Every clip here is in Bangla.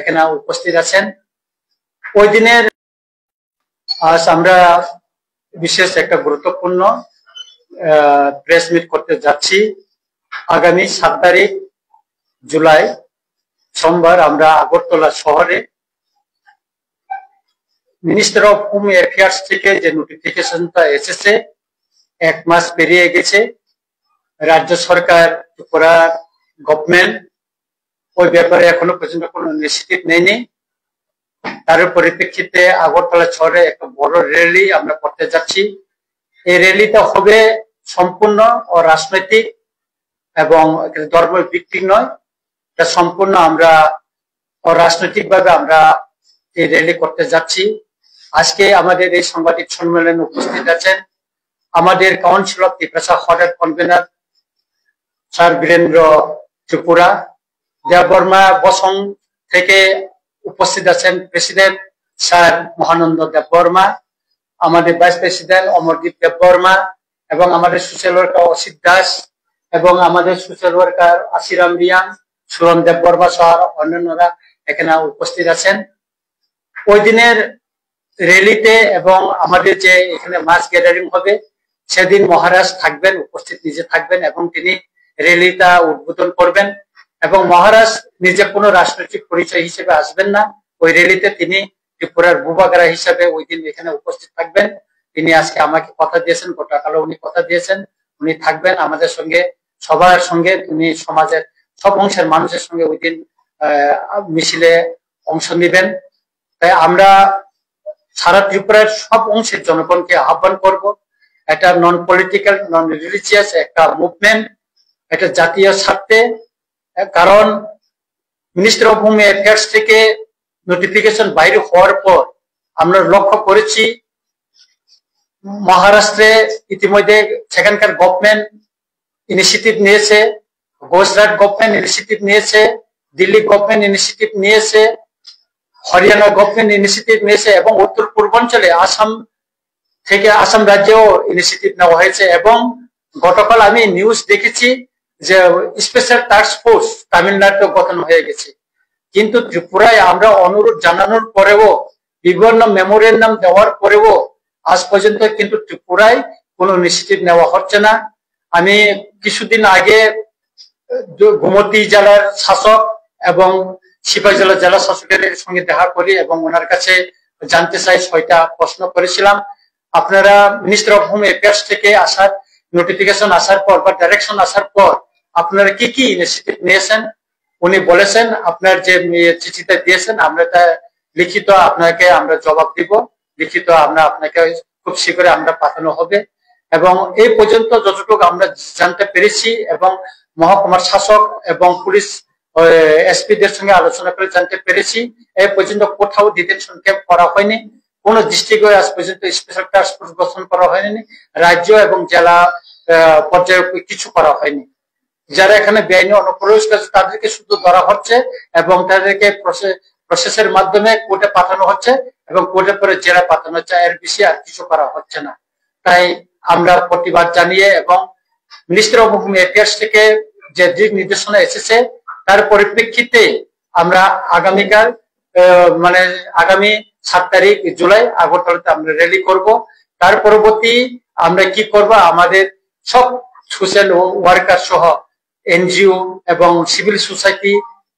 এখানে উপস্থিত আছেন। ওই দিনের আজ আমরা বিশেষ একটা গুরুত্বপূর্ণ প্রেস মিট করতে যাচ্ছি। আগামী 7 তারিখ জুলাই সোমবার আমরা আগরতলা শহরে মিনিস্টার অফ হোম অ্যাফেয়ার্স থেকে যে নোটিফিকেশনটা এসেছে, 1 মাস পেরিয়ে গেছে। রাজ্য সরকার, ত্রিপুরা গভর্নমেন্ট ওই ব্যাপারে এখনো পর্যন্ত কোনো ইনিশিয়েটিভ নেয়নি। তার পরিপ্রেক্ষিতে আগরতলা শহরে একটা বড় র্যালি আমরা করতে যাচ্ছি। এই র্যালিটা হবে সম্পূর্ণ রাজনৈতিক এবং ধর্ম ভিত্তিক নয়, এটা সম্পূর্ণ আমরা রাজনৈতিক ভাবে আমরা এই র্যালি করতে যাচ্ছি। আজকে আমাদের এই সাংবাদিক সম্মেলনে উপস্থিত আছেন আমাদের কাউন্সিল অফ ত্রিপুরা হঠাৎ কনভেনার স্যার বীরেন্দ্র ত্রিপুরা, দেববর্মা বসং থেকে উপস্থিত আছেন প্রেসিডেন্ট স্যার মহানন্দ দেববর্মা, আমাদের ভাইস প্রেসিডেন্ট অমরদীপ দেববর্মা, এবং আমাদের সোশ্যাল ওয়ার্কার অসিত দাস, এবং আমাদের সোশ্যাল ওয়ার্কার আশিরাম রিয়ান, সুরন দেববর্মা সহ অন্যান্যরা এখানে উপস্থিত আছেন। ওই দিনের র্যালিতে এবং আমাদের যে এখানে মাস গ্যাদারিং হবে সেদিন মহারাজ থাকবেন, উপস্থিত নিজে থাকবেন এবং তিনি র্যালিটা উদ্বোধন করবেন। এবং মহারাজ নিজে কোনো রাজনৈতিক পরিচয় হিসেবে আসবেন না, ওই র্যালিতে তিনি ত্রিপুরার বুবাগারা হিসাবে ওই দিন এখানে উপস্থিত থাকবেন। তিনি আজকে আমাকে কথা দিয়েছেন, গোটাকালে উনি কথা দিয়েছেন উনি থাকবেন আমাদের সঙ্গে, সবার সঙ্গে, তিনি সমাজের সব অংশের মানুষের সঙ্গে ওই দিন মিছিলে অংশ নেবেন। তাই আমরা সারা ত্রিপুরার সব অংশের জনগণকে আহ্বান করব, এটা নন পলিটিক্যাল নন রিলিজিয়াস একটা মুভমেন্ট, এটা জাতীয় স্বার্থে। কারণ মিনিস্টার অফ হোম অ্যাফেয়ার্স থেকে নোটিফিকেশন বাইরে হওয়ার পর আমরা লক্ষ্য করেছি মহারাষ্ট্রে ইতিমধ্যে সেখানকার গভর্নমেন্ট ইনিশিয়েটিভ নিয়েছে, গুজরাট গভর্নমেন্ট ইনিশিয়েটিভ নিয়েছে, দিল্লি গভর্নমেন্ট ইনিশিয়েটিভ নিয়েছে, হরিয়ানা গভর্নমেন্ট ইনিশিয়েটিভ নিয়েছে, এবং উত্তর পূর্বাঞ্চলে আসাম থেকে আসাম রাজ্যেও ইনিশিয়েটিভ নেওয়া হয়েছে। এবং গতকাল আমি নিউজ দেখেছি যে স্পেশাল টাস্ক ফোর্স তামিলনাড়ু গঠন হয়ে গেছে। কিন্তু ত্রিপুরায় আমরা অনুরোধ জানানোর পরেও, বিভিন্ন মেমোরেন্ডাম দেওয়ার পরেও আজ পর্যন্ত কিন্তু ত্রিপুরায় কোনো ইনিশিয়েটিভ নেওয়া হচ্ছে না। আমি কিছুদিন আগে গোমতী জেলার শাসক এবং সিপাহীজলা জেলা শাসকের সঙ্গে দেখা করি এবং ওনার কাছে জানতে চাই 6টা প্রশ্ন করেছিলাম, আপনারা মিনিস্টার অফ হোম অ্যাফেয়ার্স থেকে আসার নোটিফিকেশন আসার পর বা ডাইরেকশন আসার পর আপনারা কি কি ইনিশিয়েটিভ নিয়েছেন। উনি বলেছেন আপনার যে চিঠিটা দিয়েছেন আমরা তা লিখিত আপনাকে আমরা জবাব দিব, লিখিত আমরা আপনাকে খুব শীঘ্রই আমরা পাঠানো হবে। এবং এই পর্যন্ত যতটুকু আমরা জানতে পেরেছি এবং মহকুমার শাসক এবং পুলিশ এসপিদের সঙ্গে আলোচনা করে জানতে পেরেছি, এই পর্যন্ত কোথাও ডিটেনশন ক্যাম্প করা হয়নি, কোন ডিস্ট্রিক্টে আজ পর্যন্ত স্পেশাল টাস্ক ফোর্স গঠন করা হয়নি, রাজ্য এবং জেলা পর্যায়ে কিছু করা হয়নি। যারা এখানে বেআইনি অনুপ্রবেশ করেছে তাদেরকে শুধু ধরা হচ্ছে এবং তাদেরকে প্রসেসের মাধ্যমে কোর্টে পাঠানো হচ্ছে এবং কোর্টে পরে জেলা পাঠানো হচ্ছে, এর বেশি আর কিছু করা হচ্ছে না। তাই আমরা প্রতিবাদ জানিয়ে এবং মিনিস্টার অফ হোম অ্যাফেয়ার্স থেকে যে দিক নির্দেশনা এসেছে তার পরিপ্রেক্ষিতে আমরা আগামীকাল মানে আগামী 7 তারিখ জুলাই আগরতলাতে আমরা র্যালি করব। তার পরবর্তী আমরা কি করব, আমাদের সব সোশ্যাল ওয়ার্কার সহ এনজিও এবং সিভিল সোসাইটি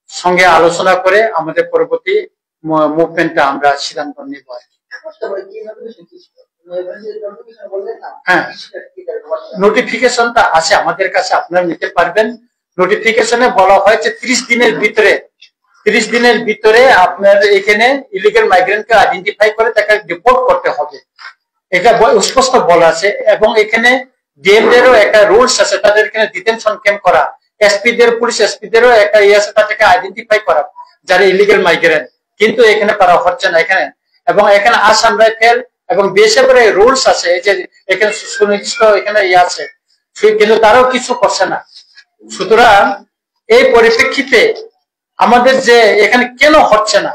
সঙ্গে আলোচনা করে আমাদের পরবর্তী মুভমেন্টটা আমরা সিদ্ধান্ত নেব। হ্যাঁ, নোটিফিকেশনটা আছে আমাদের কাছে, আপনারা নিতে পারবেন। নোটিফিকেশনে বলা হয়েছে 30 দিনের ভিতরে আপনার এখানে ইলিগাল মাইগ্রেন্টকে আইডেন্টিফাই করে তাকে ডিপোর্ট করতে হবে, এটা স্পষ্ট বলা আছে। এবং এখানে ডিএমদেরও একটা রুলস আছে, তাদের এখানে ডিটেনশন ক্যাম্প করা, এসপিদের পুলিশ এসপিদেরও একটা ইয়ে আছে, তাদেরকে আইডেন্টিফাই করা যারা ইলিগাল মাইগ্রেন্ট, কিন্তু এখানে করা হচ্ছে না এখানে। এবং এখানে আসাম রাইফেল এবং বেসরকারি রুলস আছে, এই যে এখানে সুনির্দিষ্ট এখানে ইয়ে আছে, কিন্তু তারাও কিছু করছে না। সুতরাং এই পরিপ্রেক্ষিতে আমাদের যে এখানে কেন হচ্ছে না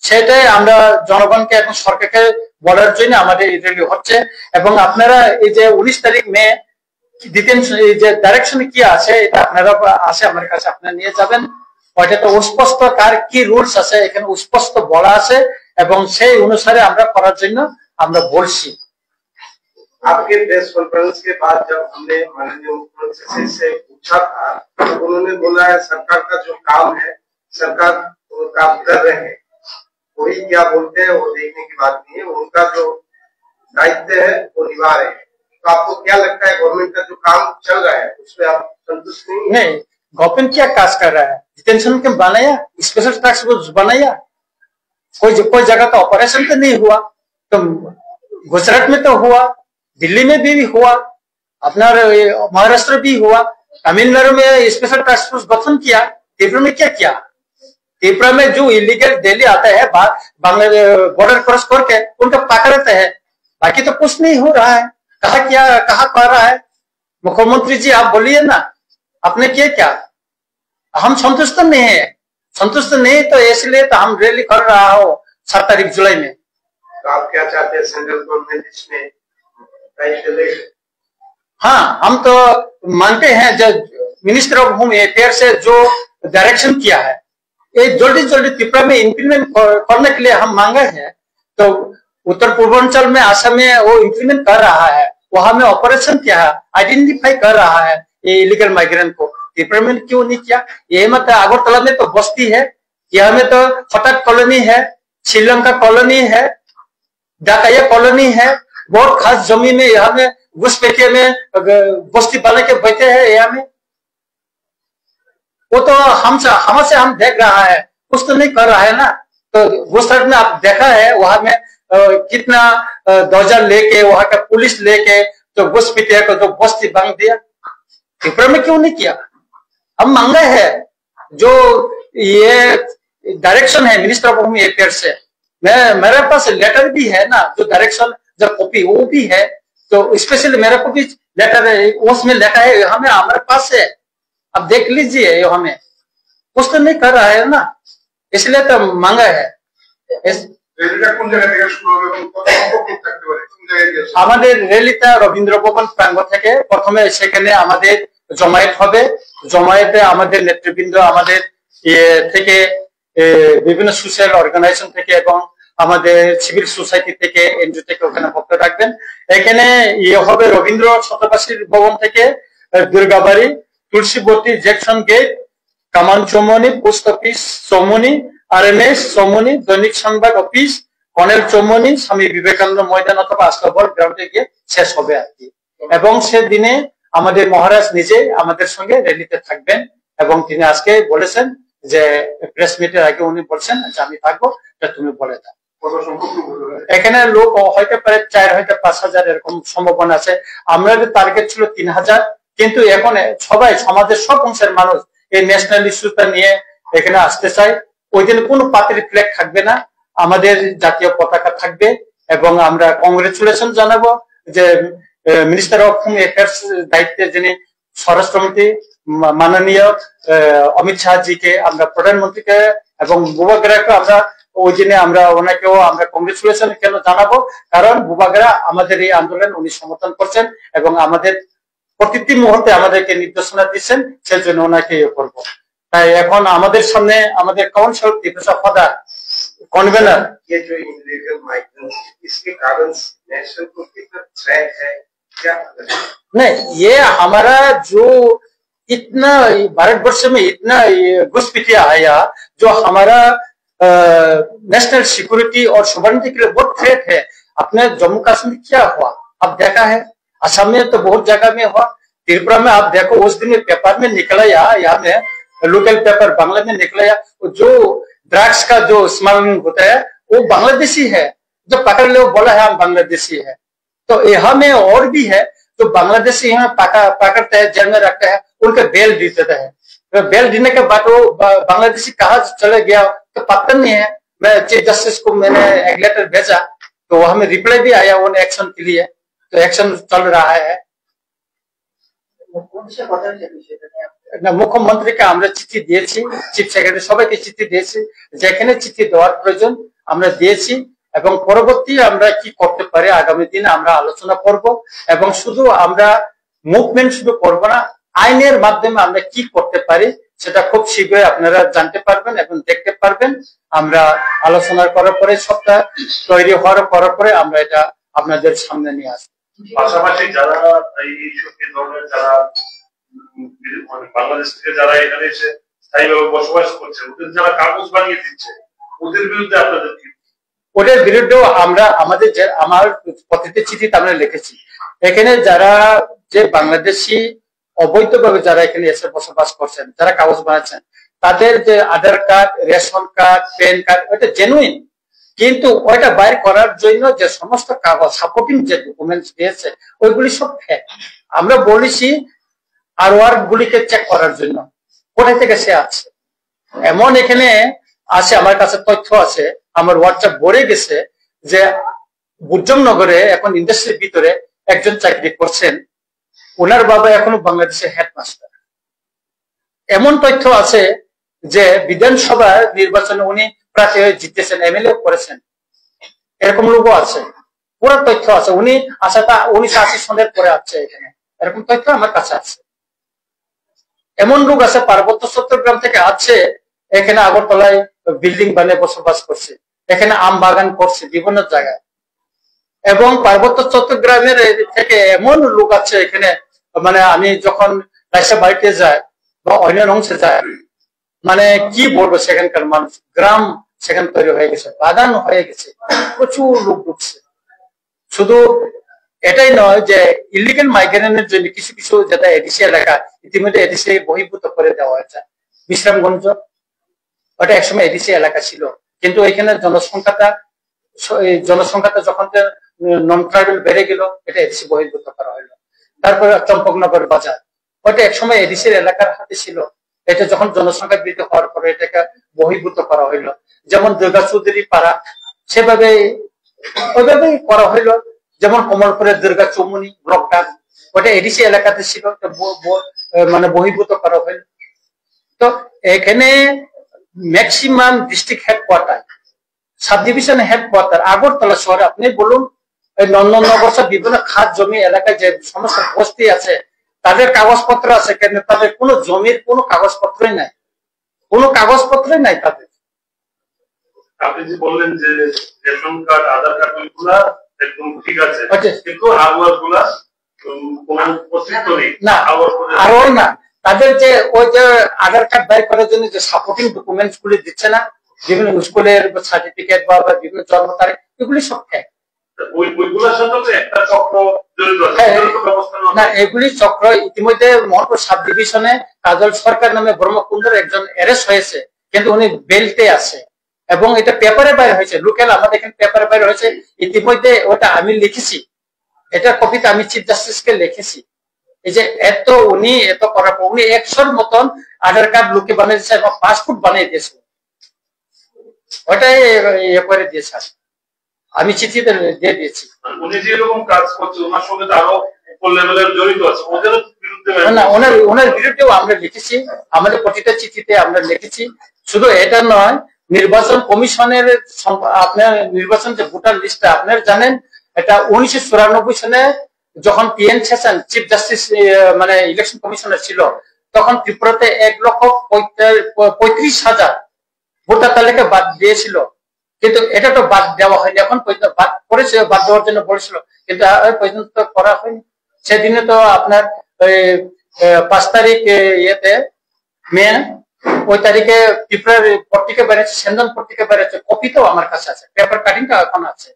সেটাই আমরা জনগণকে এবং সরকারকে বলার জন্য আমাদের র্যালি হচ্ছে। এবং আপনারা এই যে 19 তারিখ মে ডিটেনশন এই যে ডাইরেকশনে কি আছে এটা আপনারা আছে আমার কাছে, আপনারা নিয়ে যাবেন। ওইটাতে স্পষ্ট কার কি রুলস আছে এখানে স্পষ্ট বলা আছে এবং সেই অনুসারে আমরা করার জন্য আমরা বলছি। आपके प्रेस कॉन्फ्रेंस के बाद जब हमने माननीय मुख्यमंत्री से पूछा था तो उन्होंने बोला है सरकार का जो काम है सरकार वो काम कर रहे हैं, कोई क्या बोलते हैं वो देखने की बात नहीं है, उनका जो दायित्व है वो निभा रहे हैं। तो आपको क्या लगता है गवर्नमेंट का जो काम चल रहा है उसमें आप संतुष्ट नहीं? गवर्नमेंट क्या काज कर रहा है? डिटेंशन कैंप बनाया, स्पेशल टास्क फोर्स बनाया, कोई जगह का ऑपरेशन तो नहीं हुआ। तो गुजरात में तो हुआ, दिल्ली में भी हुआ, अपना महाराष्ट्र भी हुआ, तमिलनाडु में स्पेशल टास्क फोर्स गठन किया। त्रिपुरा में क्या किया? त्रिपुरा में जो इलीगल दिल्ली आता है बांग्लादेश बॉर्डर क्रॉस करके उनका पकड़ते हैं, बाकी तो कुछ नहीं हो रहा है। कहा कर रहा है? मुख्यमंत्री जी आप बोलिए ना, आपने क्या? हम संतुष्ट नहीं है, संतुष्ट नहीं तो इसलिए तो हम रैली कर रहा हो 7 तारीख जुलाई में। तो आप क्या चाहते हैं सेंट्रल गवर्नमेंट इसमें? हाँ, हम तो मानते हैं जो मिनिस्टर ऑफ होम अफेयर से जो डायरेक्शन किया है ये जल्दी त्रिपुरा में इम्प्लीमेंट करने के लिए हम मांगे हैं। तो उत्तर पूर्वांचल में असम में वो इम्प्लीमेंट कर रहा है, वहां में ऑपरेशन किया है, आइडेंटिफाई कर रहा है ये इलीगल माइग्रेंट को। त्रिपुरा में क्यों नहीं किया? ये मत अगरतला में तो बस्ती है, यहाँ में तो फटाक कॉलोनी है, श्रीलंका कॉलोनी है, डाकाया कॉलोनी है, बहुत खास जमीन है, यहाँ में घुसपैठिया में बस्ती बना के बैठे हैं। यहाँ में वो तो हमसे हम देख रहा है, कुछ तो नहीं कर रहा है ना। तो गुजरात में आप देखा है वहां में कितना ध्वजा लेके वहां का पुलिस लेके तो घुसपैठिया को तो बस्ती बांध दिया। त्रिपुरा में क्यों नहीं किया? हम मांगे हैं जो ये डायरेक्शन है मिनिस्टर ऑफ होम अफेयर से, मेरे पास लेटर भी है ना, जो डायरेक्शन जो कॉपी वो भी है। तो स्पेशली मेरे को भी लेटर है, उसमें लिखा है हमें हमारे पास है, अब देख लीजिए। ये हमें कुछ तो नहीं कर रहा है ना, इसलिए तो मांगा है। আমাদের র্যালিটা রবীন্দ্র ভবন প্রাঙ্গণ থেকে প্রথমে সেখানে আমাদের জমায়েত হবে। জমায়েতে আমাদের নেতৃবৃন্দ আমাদের থেকে বিভিন্ন সোশ্যাল অর্গানাইজেশন থেকে এবং আমাদের সিভিল সোসাইটি থেকে এনজিও থেকে ওখানে বক্তব্য রাখবেন। এখানে হবে রবীন্দ্র শতবার্ষিক ভবন থেকে দুর্গাবাড়ি, তুলসীবতী জেকশন গেট, কামান Chaumoni, post office Chaumoni, RNS Chaumoni, দৈনিক সংবাদ অফিস, কর্নেল চৌমনি, স্বামী বিবেকানন্দ ময়দান অথবা আস্তাবল গ্রাউন্ডে গিয়ে শেষ হবে আর কি। এবং সেদিনে আমাদের মহারাজ নিজে আমাদের সঙ্গে র্যালিতে থাকবেন এবং তিনি আজকে বলেছেন যে প্রেস মিটের আগে উনি বলছেন যে আমি থাকবো, তুমি বলে দাও। এখানে লোক হয়তো প্রায় 4 হয়তো 5,000 এরকম সম্ভাবনা আছে। আমাদের টার্গেট ছিল 3,000, কিন্তু এখন সবাই সমাজের সব অংশের মানুষ এই ন্যাশনাল ইস্যুটা নিয়ে এখানে আসতে চায়। ওই দিন কোনো পার্টির ফ্ল্যাগ থাকবে না, আমাদের জাতীয় পতাকা থাকবে এবং আমরা কংগ্রেচুলেশন জানাবো যে মিনিস্টার অফ হোম অ্যাফেয়ার্স দায়িত্বে যিনি স্বরাষ্ট্রমন্ত্রী মাননীয় অমিত শাহ জিকে, আমরা প্রধানমন্ত্রীকে এবং বুবাগেরাকে আমরা ওই দিনে আমরা ওনাকেও আমরা কংগ্রেচুলেশন কেন জানাবো, কারণ বুবাগেরা আমাদের এই আন্দোলন উনি সমর্থন করছেন এবং আমাদের প্রতিটি মুহূর্তে আমাদেরকে নির্দেশনা দিচ্ছেন, সেজন্য ওনাকে ইয়ে করবো। তাই এখন আমাদের সামনে আমাদের কাউন্সিল ফাদার कन्वेनर ये जो इलीगल माइग्रेंट्स इसके कारण नेशन को कितना थ्रेट है क्या? नहीं, ये हमारा जो इतना भारतवर्ष में इतना घुसपैठिया आया जो हमारा नेशनल सिक्योरिटी और सॉवरेनिटी के लिए बहुत थ्रेट है। अपने जम्मू कश्मीर क्या हुआ अब देखा है, असम में तो बहुत जगह में हुआ, त्रिपुरा में आप देखो उस दिन पेपर में निकला, यहाँ में लोकल पेपर बांग्ला में निकला, जो ड्रग्स का जो स्मगलिंग होता है वो बांग्लादेशी है, जो पकड़ ले वो बोला है हम बांग्लादेशी है। तो यहाँ में और भी है जो बांग्लादेशी यहाँ पकड़ते हैं, जेल में रखते हैं, उनके बेल दे देते हैं। तो बेल देने के बाद वो बांग्लादेशी कहाँ चले गया तो पता नहीं है। मैं चीफ जस्टिस को मैंने एक लेटर भेजा तो हमें रिप्लाई भी आया वो एक्शन के लिए, तो एक्शन चल रहा है। মুখ্যমন্ত্রীকে আমরা চিঠি দিয়েছি, চিফ সেক্রেটারি সবাইকে চিঠি দিয়েছি, যেখানে চিঠি দেওয়ার প্রয়োজন আমরা দিয়েছি এবং পরবর্তী আমরা কি করতে পারি আগামী দিনে আমরা আলোচনা করব। এবং শুধু আমরা মুভমেন্ট শুধু করব না, আইনের মাধ্যমে আমরা কি করতে পারি সেটা খুব শীঘ্রই আপনারা জানতে পারবেন এবং দেখতে পারবেন। আমরা আলোচনা করার পরে সবটা তৈরি হওয়ার পরে আমরা এটা আপনাদের সামনে নিয়ে আসবো। পাশাপাশি যারা এই ধরনের যারা বাংলাদেশ থেকে যারা এখানে এসে স্থায়ীভাবে বসবাস করছে, ওদের যারা কাগজ বানিয়ে দিচ্ছে, ওদের বিরুদ্ধে আপনাদের কি? ওদের বিরুদ্ধেও আমরা আমার প্রতিটি চিঠিতে আমরা লিখেছি, এখানে যারা যে বাংলাদেশি অবৈধভাবে যারা এখানে এসে বসবাস করছেন, যারা কাগজ বানাচ্ছেন, তাদের যে Aadhaar card, ration card, PAN card ওটা জেনুইন, কিন্তু ওইটা বাইর করার জন্য যে সমস্ত কাগজ সাপোর্টিং যে ডকুমেন্টস দিয়েছে ওইগুলি সব ফেক। আমরা বলেছি আর ওয়ার্ড গুলিকে চেক করার জন্য কোথায় থেকে সে আছে। এমন এখানে আছে, আমার কাছে তথ্য আছে, আমার হোয়াটসঅ্যাপ ভরে গেছে যে বুজ্জমনগরে এখন ইন্ডাস্ট্রির ভিতরে একজন চাকরি করছেন, ওনার বাবা এখনো বাংলাদেশের হেডমাস্টার। এমন তথ্য আছে যে বিধানসভা নির্বাচনে উনি প্রার্থী হয়ে জিতেছেন, এমএলএ করেছেন, এরকম লোকও আছে। পুরো তথ্য আছে, উনি আসাটা 1980 সনের পরে আছে এখানে, এরকম তথ্য আমার কাছে আছে। এমন লোক আছে পার্বত্য চট্টগ্রাম থেকে আছে, এখানে আগরতলায় বিল্ডিং বানিয়ে বসবাস করছে, এখানে আম বাগান করছে বিভিন্ন জায়গায়। এবং পার্বত্য চট্টগ্রামের থেকে এমন লোক আছে এখানে, মানে আমি যখন রাজশাহী বাড়িতে যাই বা অন্য অংশে যায়, মানে কি বলবো, সেখানকার মানুষ, গ্রাম সেখানে তৈরি হয়ে গেছে, বাগান হয়ে গেছে, প্রচুর লোক ঢুকছে। শুধু এটাই নয় যে ইলিগাল মাইগ্রেশনের জন্য কিছু কিছু যেটা এডিসি এলাকা ইতিমধ্যে এডিসি বহির্ভূত করে দেওয়া হয়েছে। বিশ্রামগঞ্জ ওটা একসময় এডিসি এলাকা ছিল, কিন্তু এখানে জনসংখ্যাটা যখন নন ট্রাইবেল বেড়ে গেল, এটা এডিসি বহির্ভূত করা হলো। তারপরে চম্পকনগর বাজার, ওটা একসময় এডিসির এলাকার হাতে ছিল, এটা যখন জনসংখ্যা বৃদ্ধি হওয়ার পরে এটাকে বহির্ভূত করা হইলো। যেমন দুর্গা চৌধুরী পাড়া সেভাবে ওইভাবেই করা হইলো। যেমন কমলপুরের দুর্গা চৌমুনি ব্লকটা, ওটা এডিসি এলাকাতে ছিল, মানে বহির্ভূত করা হইল। তো এখানে maximum district headquarter, sub division headquarter Agartala শহরে, আপনি বলুন এই নন্দননগর সব বিভিন্ন খাত জমি এলাকায় যে সমস্ত বস্তি আছে, তাদের কাগজপত্র আছে, কেন তাদের কোনো জমির কোনো কাগজপত্রই নাই, কোনো কাগজপত্রই নাই তাদের। আপনি যে বললেন যে রেশন কার্ড, আধার কার্ড ওইগুলা একদম ঠিক আছে, কিন্তু আরওয়ার গুলা কোনো অস্তিত্ব নেই না, আরও না। তাদের যে ওই যে আধার কার্ড বের করার জন্য যে সাপোর্টিং ডকুমেন্টস গুলি দিচ্ছে না, বিভিন্ন স্কুলের সার্টিফিকেট বা বিভিন্ন জন্ম তারিখ, এগুলি সব ফেক। না, এগুলি চক্র ইতিমধ্যে মোহনপুর সাব ডিভিশনে কাজল সরকার নামে ব্রহ্মকুণ্ডের একজন অ্যারেস্ট হয়েছে, কিন্তু উনি বেল্টে আছে এবং এটা পেপারে বাইরে হয়েছে, লোকাল আমাদের এখানে পেপারে বাইরে হয়েছে ইতিমধ্যে। ওটা আমি লিখেছি, এটা কপিতে আমি চিফ জাস্টিসকে লিখেছি। এই যে উনি এত করার পর উনি 100-র মতন আধার কার্ড লোকে বানিয়ে দিয়েছে এবং পাসপোর্ট বানিয়ে দিয়েছে, ওটাই ইয়ে করে দিয়েছে, আমি চিঠিতে দিয়ে দিয়েছি। উনি যেরকম কাজ করছে ওনার সঙ্গে আরো উপর লেভেলের জড়িত আছে, ওদের বিরুদ্ধে না, ওনার বিরুদ্ধেও আমরা লিখেছি, আমাদের প্রতিটা চিঠিতে আমরা লিখেছি। শুধু এটা নয়, নির্বাচন কমিশনের আপনার নির্বাচন যে ভোটার লিস্টটা আপনার জানেন, এটা 1994 সনে যখন পিএন সেশন চিফ জাস্টিস মানে ইলেকশন কমিশনার ছিল, তখন ত্রিপুরাতে 1,35,000 ভোটার তালিকা বাদ দিয়েছিল, কিন্তু এটা তো বাদ দেওয়া হয়নি। এখন বাদ করেছে, বাদ দেওয়ার জন্য বলেছিল, কিন্তু পর্যন্ত করা হয়নি। সেদিনে তো আপনার 5 তারিখ ইয়েতে মে, ওই তারিখে ত্রিপুরার পত্রিকা বেড়েছে, সেন্দন পত্রিকা বেড়েছে, কপিটাও আমার কাছে আছে, পেপার কাটিংটা এখন আছে।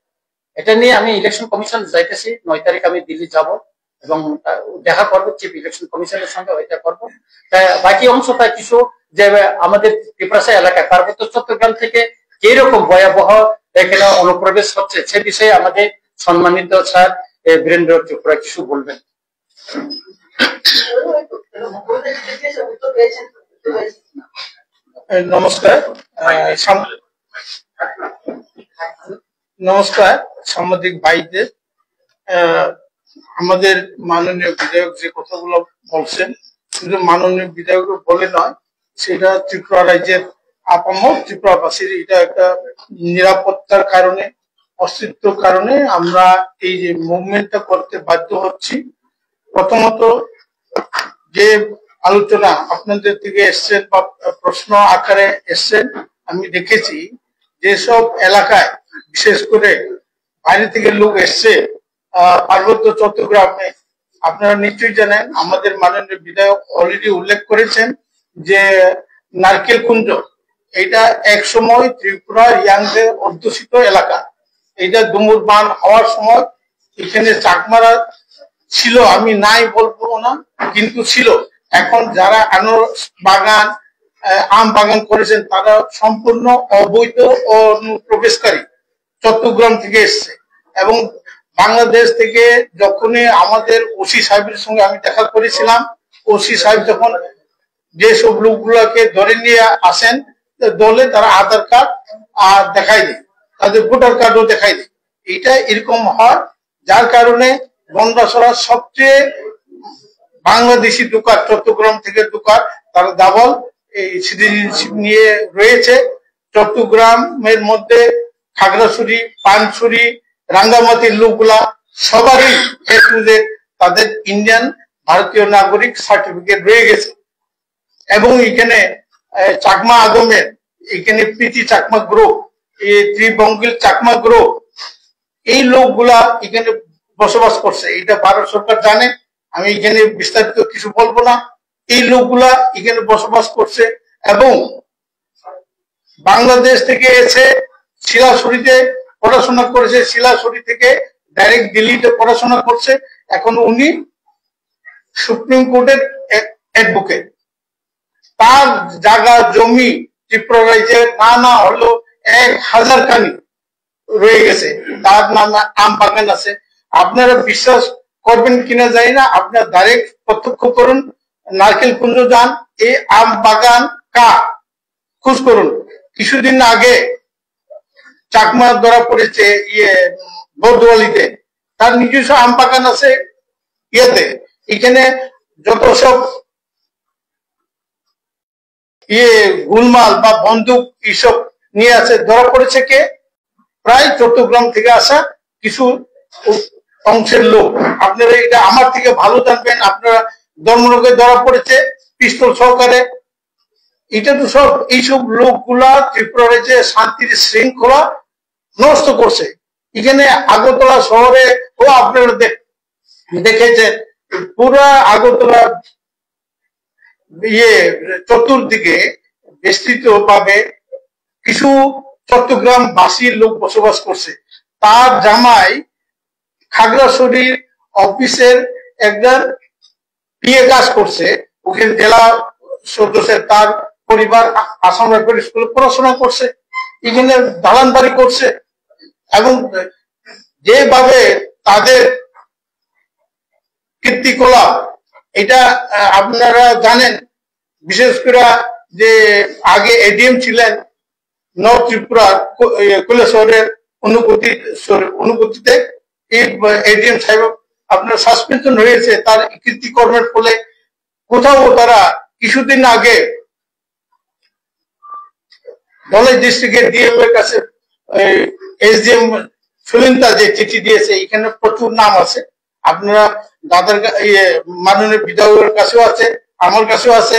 এটা নিয়ে আমি ইলেকশন কমিশন যাইতেছি, 9 তারিখ আমি দিল্লি যাব এবং দেখা করবো চিফ ইলেকশন কমিশনের সঙ্গে, ওইটা করবো। বাকি অংশটা কিছু যে আমাদের ত্রিপুরা এলাকায় পার্বত্য চট্টগ্রাম থেকে কিরকম ভয়াবহ এখানে অনুপ্রবেশ হচ্ছে, সে বিষয়ে আমাদের সম্মানিত স্যার বীরেন্দ্র ত্রিপুরা কিছু বলবেন। নমস্কার সাংবাদিক ভাইদের। আমাদের মাননীয় বিধায়ক যে কথাগুলো বলছেন, শুধু মাননীয় বিধায়ক বলে নয়, সেটা ত্রিপুরা রাজ্যের আপামর ত্রিপুরাবাসীর এটা একটা নিরাপত্তার কারণে, অস্তিত্বের কারণে আমরা এই যে মুভমেন্টটা করতে বাধ্য হচ্ছি। প্রথমত যে আলোচনা আপনাদের থেকে এসছেন বা প্রশ্ন আকারে এসছেন, আমি দেখেছি যেসব এলাকায় বিশেষ করে বাইরে থেকে লোক এসছে, পার্বত্য চট্টগ্রামে আপনারা নিশ্চয়ই জানেন, আমাদের মাননীয় বিধায়ক অলরেডি উল্লেখ করেছেন যে নারকেল কুঞ্জ এটা এক সময় ত্রিপুরা ইয়াংদের অধ্যুষিত এলাকা। এটা ধূমরপান হওয়ার সময় এখানে চাকমারা ছিল, আমি নাই বলবো না, কিন্তু ছিল। এখন যারা আনারস বাগান আম বাগান করেছেন তারা সম্পূর্ণ অবৈধ অনুপ্রবেশকারী, চট্টগ্রাম থেকে এসছে। এবং বাংলাদেশ থেকে যখনই আমাদের ওসি সাহেবের সঙ্গে আমি দেখা করেছিলাম, ওসি সাহেব যখন যেসব লোকগুলোকে ধরে নিয়ে আসেন দলে, তারা আধার কার্ড আর দেখাই দেয়, তাদের ভোটার কার্ডও দেখাই দেয়। এটা এরকম হয়, যার কারণে বনবাসরা সবচেয়ে বাংলাদেশি দোকান, চট্টগ্রাম থেকে দোকান, তারা ডাবল এই সিটিজেনশিপ নিয়ে রয়েছে। চট্টগ্রামের মধ্যে খাগড়াছড়ি, পানছড়ি, রাঙ্গামাটির লোকগুলা সবারই তাদের ইন্ডিয়ান ভারতীয় নাগরিক সার্টিফিকেট রয়ে গেছে। এবং এখানে চাকমা আগমের এখানে প্রীতি চাকমা গ্রুপ, এই ত্রিবঙ্গিল চাকমা গ্রুপ, এই লোকগুলা এখানে বসবাস করছে। এটা ভারত সরকার জানে, আমি এখানে বিস্তারিত কিছু বলবো না। এই লোকগুলা এখানে বসবাস করছে এবং বাংলাদেশ থেকে এসে শিলাছড়িতে পড়াশোনা করেছে, শিলাছড়ি থেকে ডাইরেক্ট দিল্লিতে পড়াশোনা করছে। এখন উনি সুপ্রিম কোর্টের অ্যাডভোকেট। তার জায়গা জমি ত্রিপুরা রাজ্যে না হলো 1000 খানি রয়ে গেছে, তার নামে আম বাগান আছে। আপনারা বিশ্বাস করবেন কিনা জানি না, আপনার ডাইরেক্ট প্রত্যক্ষ করুন, নারকেল কুঞ্জ যান, এই আম বাগান কার খোঁজ করুন। কিছুদিন আগে চাকমা ধরা পড়েছে বর্দোয়ালিতে, তার নিজস্ব আম বাগান আছে ইয়েতে। এখানে যত সব গুলমাল বা বন্দুক এইসব নিয়ে আছে, ধরা পড়েছে কে? প্রায় চট্টগ্রাম থেকে আসা কিছু অংশের লোক। আপনারা এটা আমার থেকে ভালো জানবেন, আপনারা ধর্মলোকে ধরা পড়েছে পিস্তল সহকারে। এটা তো সব এইসব লোকগুলা ত্রিপুরা রাজ্যে শান্তির শৃঙ্খলা নষ্ট করছে। এখানে আগরতলা শহরে আপনারা দেখেছেন, পুরা আগরতলা চতুর্দিকে বিস্তৃত ভাবে কিছু চট্টগ্রাম বাসীর লোক বসবাস করছে। তার জামাই খাগড়াছড়ির অফিসের একজন পিএ কাজ করছে, ওখানে জেলা সদস্যের তার পরিবার আসাম রাইফেল স্কুলে পড়াশোনা করছে, এখানে দালান বাড়ি করছে। এবং যেভাবে তাদের কীর্তিকলাপ, এটা আপনারা জানেন। বিশেষ করে যে আগে এডিএম ছিলেন নর্থ ত্রিপুরা কৈলাসহরের অনুপতিতে, এই এডিএম সাহেব আপনার সাসপেনশন হয়েছে তার কীর্তিকর্মের ফলে। কোথাও তারা কিছুদিন আগে ধলাই ডিস্ট্রিক্টের ডিএম এর কাছে এসডিএম সুলিন্তা যে চিঠি দিয়েছে, এখানে প্রচুর নাম আছে। আপনারা দাদার মাননীয় বিধায়কের কাছেও আছে, আমার কাছেও আছে,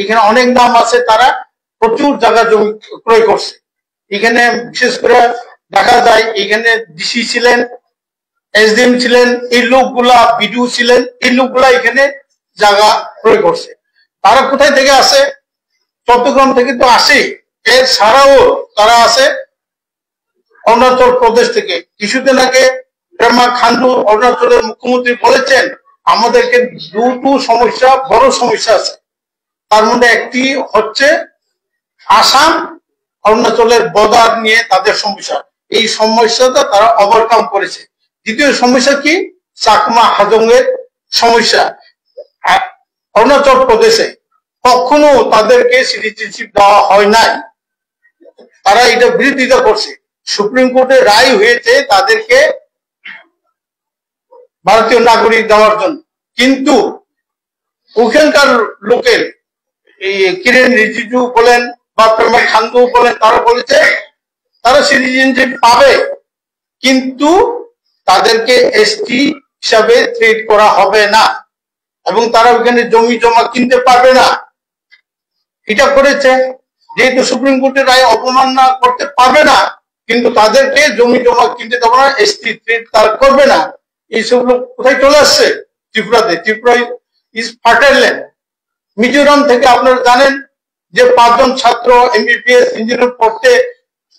এখানে অনেক নাম আছে। তারা প্রচুর জায়গা জমি ক্রয় করছে। এখানে বিশেষ করে দেখা যায় এখানে ডিসি ছিলেন, এসডিএম ছিলেন, এই লোকগুলা বিডিও ছিলেন, এই লোকগুলা এখানে জায়গা ক্রয় করছে। তারা কোথায় থেকে আসে? চট্টগ্রাম থেকে তো আসে, এর ছাড়াও তারা আসে অরুণাচল প্রদেশ থেকে। কিছুদিন আগে পেমা খান্ডু অরুণাচলের মুখ্যমন্ত্রী বলেছেন আমাদেরকে দুটো সমস্যা, বড় সমস্যা আছে। তার মধ্যে একটি হচ্ছে আসাম অরুণাচলের বর্ডার নিয়ে তাদের সমস্যা, এই সমস্যাটা তারা ওভারকাম করেছে। দ্বিতীয় সমস্যা কি? চাকমা হাজং এর সমস্যা। অরুণাচল প্রদেশে কখনো তাদেরকে সিটিজেনশিপ দেওয়া হয় নাই, তারা এটা বিরোধিতা করছে। সুপ্রিম কোর্টে রায় হয়েছে তাদেরকে ভারতীয় নাগরিক দেওয়ার জন্য, কিন্তু ওখানকার লোকের এই কিরেন রিজিজু বলেন বা পেমা খান্ডু বলেন, তারা বলেছে তারা সিটিজেনশিপ পাবে, কিন্তু তাদেরকে এসটি হিসাবে ট্রিট করা হবে না। এবং তারা ওইখানে জমি জমা কিনতে পারবে না, এটা করেছে। যেহেতু সুপ্রিম কোর্টের রায় অবমাননা করতে পারবে না, কিন্তু তাদেরকে জমি জমা কিনতে দেবো না, এসটি তার করবে না, এইসব লোক কোথায় চলে আসছে? ত্রিপুরাতে। Tripura is fertile land. Mizoram থেকে আপনারা জানেন যে 5 জন ছাত্র এমবিবিএস ইঞ্জিনিয়ার পড়তে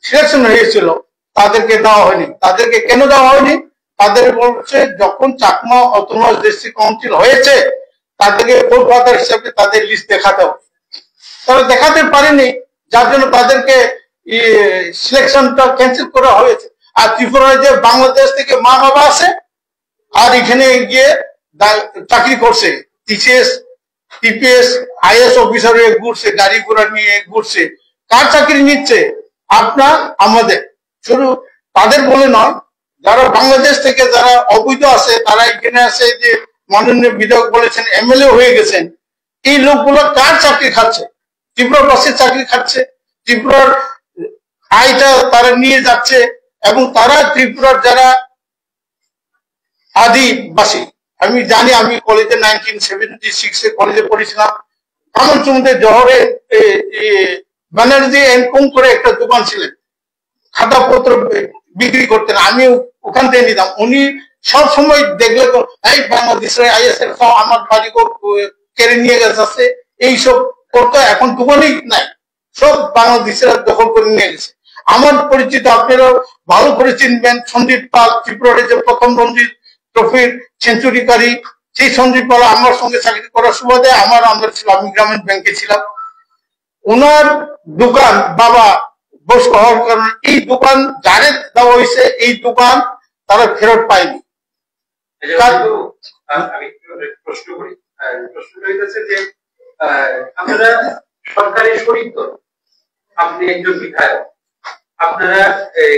সিলেকশন হয়েছিল, তাদেরকে দেওয়া হয়নি। তাদেরকে কেন দেওয়া হয়নি? তাদের বলছে যখন চাকমা অটোনমাস ডিস্ট্রিক্ট কাউন্সিল হয়েছে তাদেরকে কোলকাতার হিসাবে তাদের লিস্ট দেখাতে হবে, তারা দেখাতে পারেনি, যার জন্য তাদেরকে সিলেকশনটা ক্যান্সেল করা হয়েছে। আর ত্রিপুরায় যে বাংলাদেশ থেকে মা বাবা আছে আর এখানে গিয়ে চাকরি করছে, টিসিএস টিপিএস আইএস অফিসার হয়ে ঘুরছে, গাড়ি ঘোড়া নিয়ে ঘুরছে, কার চাকরি নিচ্ছে? আপনার আমাদের। শুধু তাদের বলে নয়, যারা বাংলাদেশ থেকে যারা অবৈধ আছে তারা এখানে আছে, যে মাননীয় বিধায়ক বলেছেন এমএলএ হয়ে গেছেন, এই লোকগুলো কার চাকরি খাচ্ছে? ত্রিপুরাবাসীর চাকরি খাচ্ছে, ত্রিপুরার আয়টা তারা নিয়ে যাচ্ছে। এবং তারা ত্রিপুরার যারা আদিবাসী, আমি জানি, আমি কলেজে 1976 কলেজে পড়েছিলাম, আমার চুমতে জহরে ব্যানার্জি এন্ড কোং করে একটা দোকান ছিলেন, খাতাপত্র বিক্রি করতেন, আমি ওখান থেকে নিতাম। উনি সব সময় দেখলে এই বাংলাদেশের আইএসএল আমার বাড়ি কেড়ে নিয়ে গেছে, এইসব করতো। এখন দোকানই নাই, সব বাংলাদেশের দখল করে নিয়ে গেছে। আমার পরিচিত, আপনারা ভালো করে চিনবেন, সন্দীপ পাল, ত্রিপুরার যে প্রথম রঞ্জিত ট্রফির সেঞ্চুরিকারী, সেই সন্দীপ পাল আমার সঙ্গে চাকরি করার সুবাদে আমার আন্দার ছিল, আমি গ্রামীণ ব্যাংকে ছিলাম। ওনার দোকান বাবা বস হওয়ার কারণে এই দোকান যারে দেওয়া হয়েছে, এই দোকান তারা ফেরত পায়নি। আমি প্রশ্ন করি, প্রশ্নটা হইতেছে যে আপনারা সরকারি শরিক দল, আপনি একজন বিধায়ক, আপনারা এই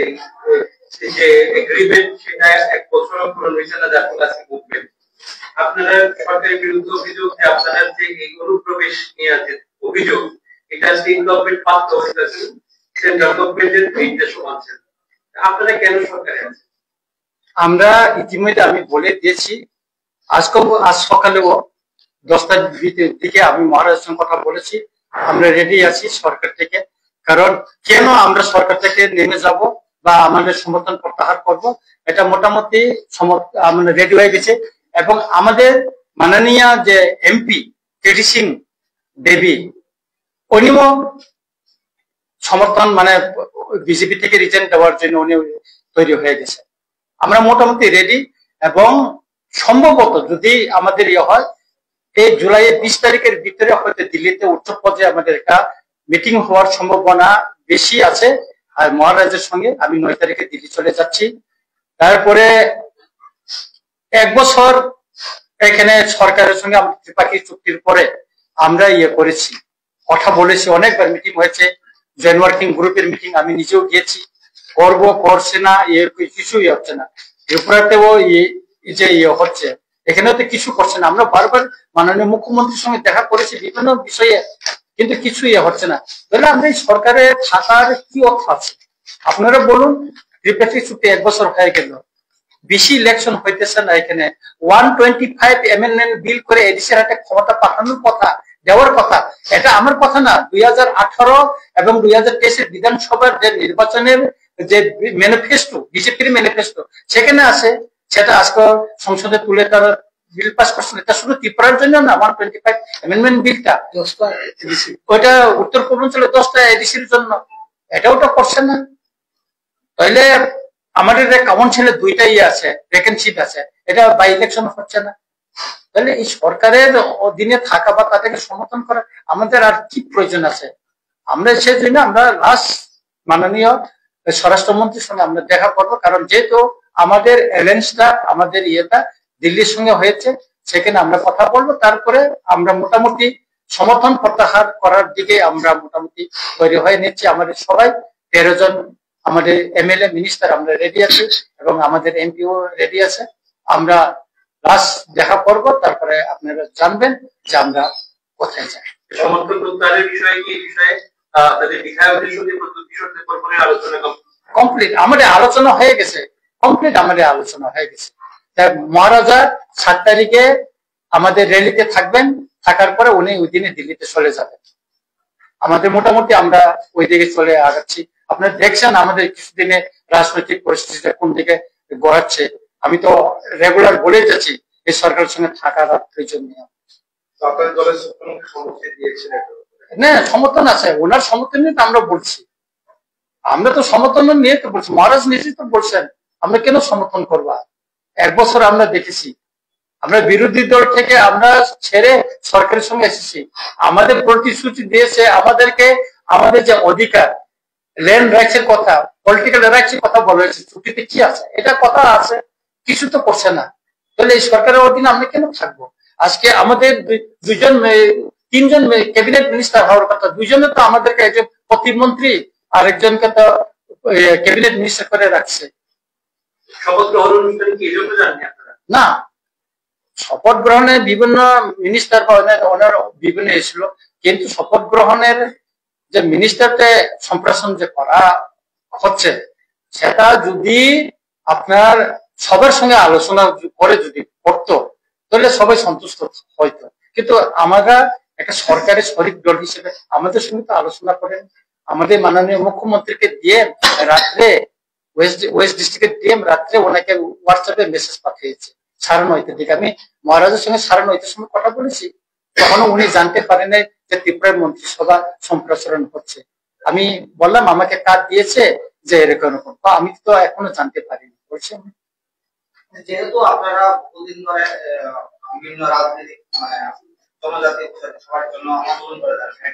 যে এগ্রিমেন্ট সেটা 1 বছর পূরণ হয়েছে না, যার কাছে বুঝবেন আপনারা সরকারের বিরুদ্ধে অভিযোগ যে আপনারা যে এই অনুপ্রবেশ নিয়ে আছে অভিযোগ, এটা স্টেট গভর্নমেন্ট পাস হয়েছে, সেন্ট্রাল গভর্নমেন্টের নির্দেশও মানছেন, আপনারা কেন সরকারে আছেন? আমরা ইতিমধ্যে আমি বলে দিয়েছি, আজ সকালেও 10টার দিকে আমি মহারাজের সঙ্গে কথা বলেছি, আমরা রেডি আছি সরকার থেকে। কারণ কেন আমরা সরকার থেকে নেমে যাব বা আমাদের সমর্থন প্রত্যাহার করব, এটা মোটামুটি আমরা রেডি হয়ে গেছে। এবং আমাদের মাননীয় যে এমপি কেটি সিং দেবী, উনিও সমর্থন মানে বিজেপি থেকে রিজাইন দেওয়ার জন্য উনি তৈরি হয়ে গেছে। আমরা মোটামুটি রেডি, এবং সম্ভবত যদি আমাদের ইয়ে হয়, এই জুলাইয়ের 20 তারিখের ভিতরে হয়তো দিল্লিতে উচ্চ পর্যায়ে আমাদের একটা মিটিং হওয়ার সম্ভাবনা বেশি আছে। আর মহারাজের সঙ্গে আমি 9 তারিখে দিল্লি চলে যাচ্ছি। তারপরে 1 বছর এখানে সরকারের সঙ্গে আমরা ত্রিপাক্ষিক চুক্তির পরে আমরা ইয়ে করেছি, কথা বলেছি, অনেকবার মিটিং হয়েছে, জয়েন্ট ওয়ার্কিং গ্রুপের মিটিং আমি নিজেও গিয়েছি, করবো করছে না, কিছুই হচ্ছে না। ত্রিপুরাতেও যে ইয়ে হচ্ছে, এখানেও তো কিছু করছে না। আমরা বারবার মাননীয় মুখ্যমন্ত্রীর সঙ্গে দেখা করেছি বিভিন্ন বিষয়ে, কিন্তু কিছু ইয়ে হচ্ছে না। তাহলে আমরা এই সরকারের থাকার কি অর্থ আছে? আপনারা বলুন, ত্রিপাক্ষিক চুক্তি 1 বছর হয়ে গেল, বেশি ইলেকশন হইতেছে না, এখানে 125 এমেন্ডমেন্ট বিল করে এডিসির হাতে ক্ষমতা পাঠানোর কথা, দেওয়ার কথা, এটা আমার কথা না। 2018 এবং 2023 বিধানসভার যে নির্বাচনের যে ম্যানিফেস্টো, বিজেপির ম্যানিফেস্টো, সেখানে আছে, সেটা আজকে সংসদে তুলে তারা বিল পাস করছেন। এটা শুধু ত্রিপুরার জন্য না, 125 এমেন্ডমেন্ট বিলটা 10টা এডিসি, ওইটা উত্তর পূর্বাঞ্চলে 10টা এডিসির জন্য, এটাও তো করছে না। তাইলে আমাদের কাউন্সিলে 2টা ইয়ে আছে, ভ্যাকেন্সি আছে, এটা বাই ইলেকশন হচ্ছে না। তাহলে এই সরকারের অধীনে থাকা বা তাদেরকে সমর্থন করা আমাদের আর কি প্রয়োজন আছে? আমরা সেই জন্য আমরা লাস্ট মাননীয় স্বরাষ্ট্রমন্ত্রীর সঙ্গে আমরা দেখা করবো, কারণ যেহেতু আমাদের অ্যালায়েন্সটা, আমাদের ইয়েটা দিল্লির সঙ্গে হয়েছে, সেখানে আমরা কথা বলবো। তারপরে আমরা মোটামুটি সমর্থন প্রত্যাহার করার দিকে আমরা মোটামুটি তৈরি হয়ে নিচ্ছি। আমাদের সবাই 13 জন আমাদের এমএলএ মিনিস্টার আমরা রেডি আছি, এবং আমাদের এমপিও রেডি আছে। আমরা লাস্ট দেখা করব, তারপরে আপনারা জানবেন যে আমরা কোথায় যাই। সমর্থন প্রত্যাহারের বিষয়ে কি বিষয়ে তাদের বিধায়কদের সঙ্গে আলোচনা কমপ্লিট আমাদের আলোচনা হয়ে গেছে, কমপ্লিট আমাদের আলোচনা হয়ে গেছে। মহারাজা 7 তারিখে আমাদের র্যালিতে থাকবেন, থাকার পরে উনি ওই দিনে দিল্লিতে চলে যাবেন। আমাদের মোটামুটি আমরা ওই দিকে চলে আগাচ্ছি। আপনারা দেখছেন আমাদের কিছুদিনে রাজনৈতিক পরিস্থিতিটা কোন দিকে গড়াচ্ছে। আমি তো রেগুলার বলে যাচ্ছি এই সরকারের সঙ্গে থাকার প্রয়োজন নেই। না, সমর্থন আছে, ওনার সমর্থন নিয়ে তো আমরা বলছি। আমরা তো সমর্থন নিয়ে তো বলছি, মহারাজ নিজেই তো বলছেন আমরা কেন সমর্থন করবা। 1 বছর আমরা দেখেছি, আমরা বিরোধী দল থেকে আমরা ছেড়ে সরকারের সঙ্গে এসেছি। আমাদের প্রতিশ্রুতি দিয়েছে আমাদেরকে, আমাদের যে অধিকার, ল্যান্ড রাইটস এর কথা, পলিটিক্যাল রাইটস এর কথা বলা হয়েছে। চুক্তিতে কি আছে? এটা কথা আছে, কিছু তো করছে না। তাহলে এই সরকারের অধীনে আমরা কেন থাকবো? আজকে আমাদের 3জন ক্যাবিনেট মিনিস্টার হওয়ার কথা, 2জনে তো আমাদেরকে, একজন প্রতিমন্ত্রী আর একজনকে তো ক্যাবিনেট মিনিস্টার করে রাখছে। শপথ গ্রহণ অনুষ্ঠানে কি এজন্য জানেন আপনারা? না, শপথ গ্রহণে বিভিন্ন মিনিস্টার বা ওনার বিভিন্ন এসেছিল, কিন্তু শপথ গ্রহণের যে মিনিস্টারকে সম্প্রসারণ যে করা হচ্ছে, সেটা যদি আপনার সবার সঙ্গে আলোচনা করে যদি করতো তাহলে সবাই সন্তুষ্ট হইতো। কিন্তু আমরা একটা সরকারের শরিক দল হিসেবে আমাদের সঙ্গে তো আলোচনা করেন। আমাদের মাননীয় মুখ্যমন্ত্রীকে দিয়ে রাত্রে ওয়েস্ট ডিস্ট্রিক্টের ডিএম রাত্রে ওনাকে হোয়াটসঅ্যাপে মেসেজ পাঠিয়েছে 9:30 দিকে। আমি মহারাজের সঙ্গে 9:30 সময় কথা বলেছি, তখনও উনি জানতে পারেন যে ত্রিপুরার মন্ত্রিসভা সম্প্রসারণ হচ্ছে। আমি বললাম আমাকে কাজ দিয়েছে যে এরকম এরকম, আমি তো এখনো জানতে পারিনি। বলছেন যেহেতু আপনারা বহুদিন ধরে বিভিন্ন রাজনৈতিক জনজাতীয় সবার জন্য আন্দোলন করে যাচ্ছেন,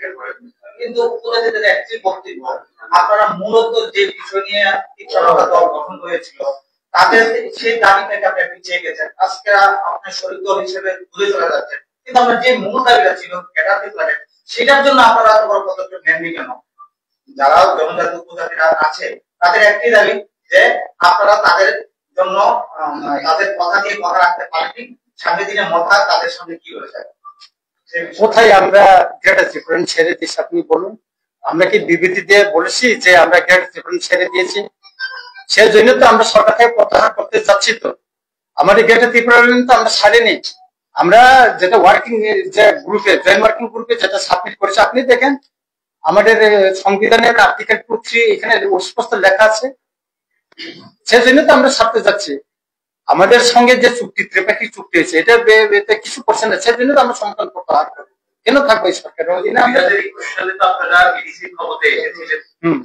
কিন্তু উপজাতিদের একটি বক্তব্য আপনারা মূলত যে বিষয় নিয়ে ত্রিপুরা দল গঠন করেছিল তাদের সেই দাবি থেকে আপনি পিছিয়ে গেছেন। আজকে আপনার শরিক দল হিসেবে ঘুরে চলে যাচ্ছেন, কিন্তু আপনার যে মূল দাবিটা ছিল এটা ত্রিপুরার, সেটার জন্য আপনারা এত বড় পদক্ষেপ নেননি কেন? যারা জনজাতি উপজাতিরা আছে তাদের একটি দাবি যে আপনারা তাদের জন্য তাদের কথা দিয়ে কথা রাখতে পারেনি, সামনের দিনে মাথা তাদের সামনে কি হয়েছে? কোথায় আমরা গ্রেটার ত্রিপুরা ছেড়ে দিয়েছি আপনি বলুন? আমরা কি বিবৃতি দিয়ে বলেছি যে আমরা গ্রেটার ত্রিপুরা ছেড়ে দিয়েছি? সেই জন্য তো আমরা সরকার থেকে প্রত্যাহার করতে যাচ্ছি। তো আমাদের গ্রেটার ত্রিপুরা তো আমরা ছাড়িনি। আমরা যেটা ওয়ার্কিং যে গ্রুপে, জয়েন্ট ওয়ার্কিং গ্রুপে যেটা সাবমিট করেছি, আপনি দেখেন আমাদের সংবিধানের আর্টিকেল 2-3 এখানে স্পষ্ট লেখা আছে। সেই জন্য তো আমরা ছাড়তে যাচ্ছি। আমাদের সঙ্গে যে চুক্তি, ত্রিপাক্ষিক চুক্তি হয়েছে, এটা কিছু করছে না। সেই জন্য তো আমরা সমর্থন প্রত্যাহার করি। কেন থাকবো এই সরকারের অধীনে?